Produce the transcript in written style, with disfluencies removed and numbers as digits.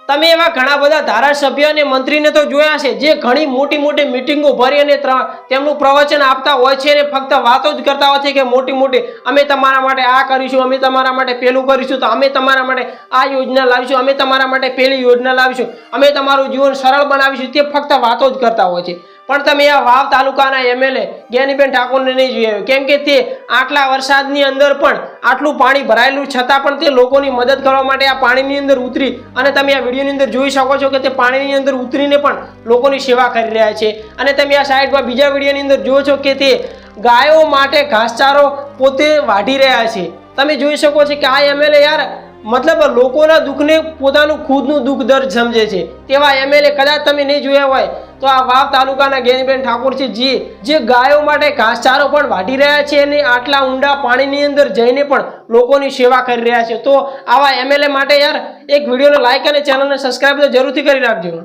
તમે એવા ઘણા બધા ધારાસભ્ય અને મંત્રીને તો જોયા છે જે ઘણી મોટી મોટી મીટિંગો ભરી અને તેમનું પ્રવચન આપતા હોય છે અને ફક્ત વાતો જ કરતા હોય છે કે મોટી મોટી અમે તમારા માટે આ કરીશું, અમે તમારા માટે પેલું કરીશું, તો અમે તમારા માટે આ યોજના લાવીશું, અમે તમારા માટે પેલી યોજના લાવીશું, અમે તમારું જીવન સરળ બનાવીશું, તે ફક્ત વાતો જ કરતા હોય છે। પણ તમે આ વાવ તાલુકાના એમએલએ જ્ઞાનીબેન ઠાકોરને નહીં જોયા, કેમ કે તે આટલા વરસાદની અંદર પણ આટલું પાણી ભરાયેલું છતાં પણ તે લોકોની મદદ કરવા માટે આ પાણીની અંદર ઉતરી અને તમે આ વિડીયોની અંદર જોઈ શકો છો કે તે પાણીની અંદર ઉતરીને પણ લોકોની સેવા કરી રહ્યા છે। અને તમે આ સાઈડમાં બીજા વિડીયોની અંદર જુઓ છો કે તે ગાયો માટે ઘાસચારો પોતે વાઢી રહ્યા છે। તમે જોઈ શકો છો કે આ એમએલએ યાર मतलब लोकोना दुखने पोतानुं खुदनुं दुख दर्द समझे छे तेवा एमएलए कदाच तमे नहीं जोया होय तो आ वाव तालुकाना ज्ञानीबेन ठाकोर छे जे गायों माटे घासचारो पण वाढी रह्या छे अने आटला ऊंडा पाणीनी अंदर जईने पण लोकोनी सेवा करी रह्या छे। तो आवा एमएलए माटे यार एक विडियोने लाइक अने चेनलने सब्सक्राइब तो जरूरथी करी नाखजो।